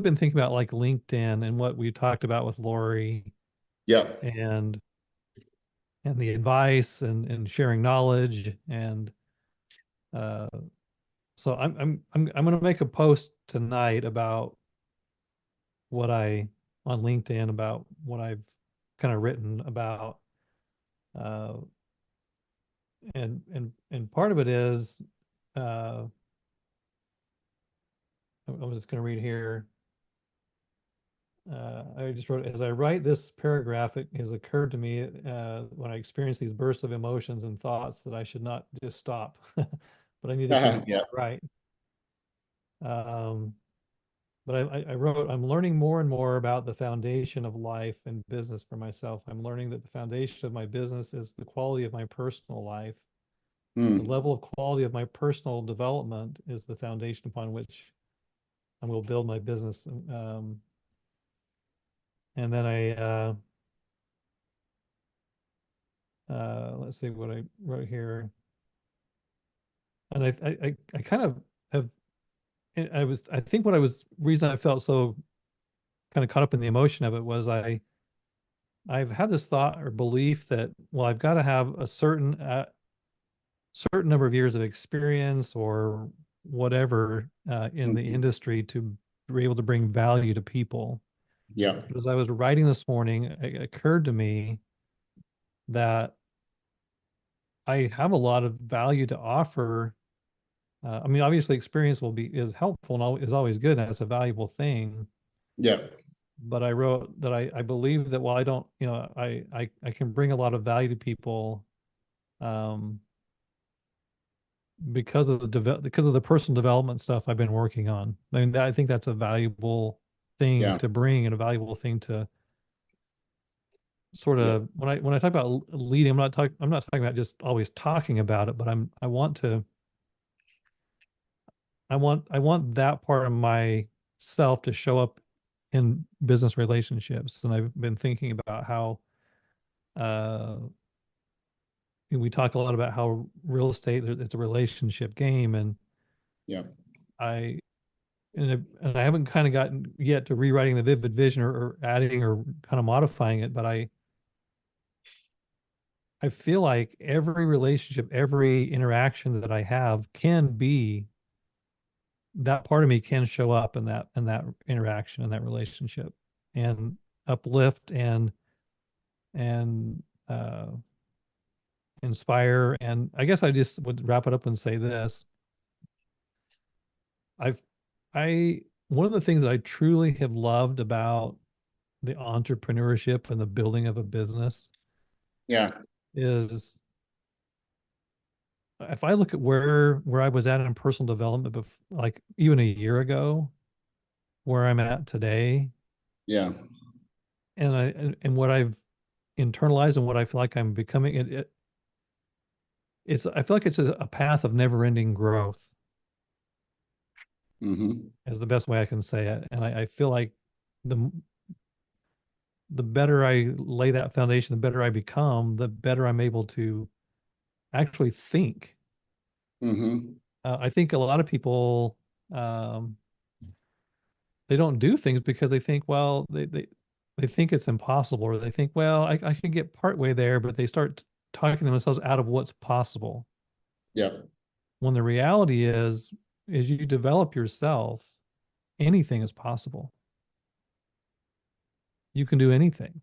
been thinking about like LinkedIn and what we talked about with Lori Yeah. and the advice and sharing knowledge and uh so I'm going to make a post tonight about what I on LinkedIn about what I've kind of written about uh and part of it is I'm just going to read here. I just wrote, as I write this paragraph, it has occurred to me when I experience these bursts of emotions and thoughts that I should not just stop, but I need to continue Yeah. to write. Um, but I wrote, I'm learning more and more about the foundation of life and business for myself. I'm learning that the foundation of my business is the quality of my personal life. The Mm. level of quality of my personal development is the foundation upon which I will build my business. And then let's see what I wrote here. And I kind of have, I think what I was, reason I felt so kind of caught up in the emotion of it was I've had this thought or belief that, well, I've got to have a certain number of years of experience or whatever in the Mhm. industry to be able to bring value to people. Yeah. But as I was writing this morning, it occurred to me that I have a lot of value to offer. I mean, obviously, experience is helpful and is always good, and it's a valuable thing. Yeah. But I wrote that I believe that while I don't, I can bring a lot of value to people, um, because of the personal development stuff I've been working on. I mean, I think that's a valuable thing Yeah. to bring and a valuable thing to sort Yeah. of when I talk about leading, I'm not talking about just always talking about it, but I want that part of myself to show up in business relationships. And I've been thinking about how uh, we talk a lot about how real estate it's a relationship game, and Yeah. I and I haven't kind of gotten yet to rewriting the vivid vision or adding or kind of modifying it, but I feel like every relationship, every interaction that I have can be that part of me can show up in that interaction in that relationship and uplift and inspire. And I guess I just would wrap it up and say this. I've I One of the things that I truly have loved about the entrepreneurship and the building of a business Yeah. is if I look at where I was at in personal development like even a year ago, where I'm at today, Yeah. and what I've internalized and what I feel like I'm becoming, it's I feel like it's a path of never-ending growth Hmm. is the best way I can say it. And I feel like the the better I lay that foundation, the better I become, the better I'm able to actually think. Hmm. I think a lot of people um, they don't do things because they think, well, they think it's impossible, or they think, well, I can get partway there, but they start talking themselves out of what's possible. Yeah. When the reality is you develop yourself, anything is possible. You can do anything.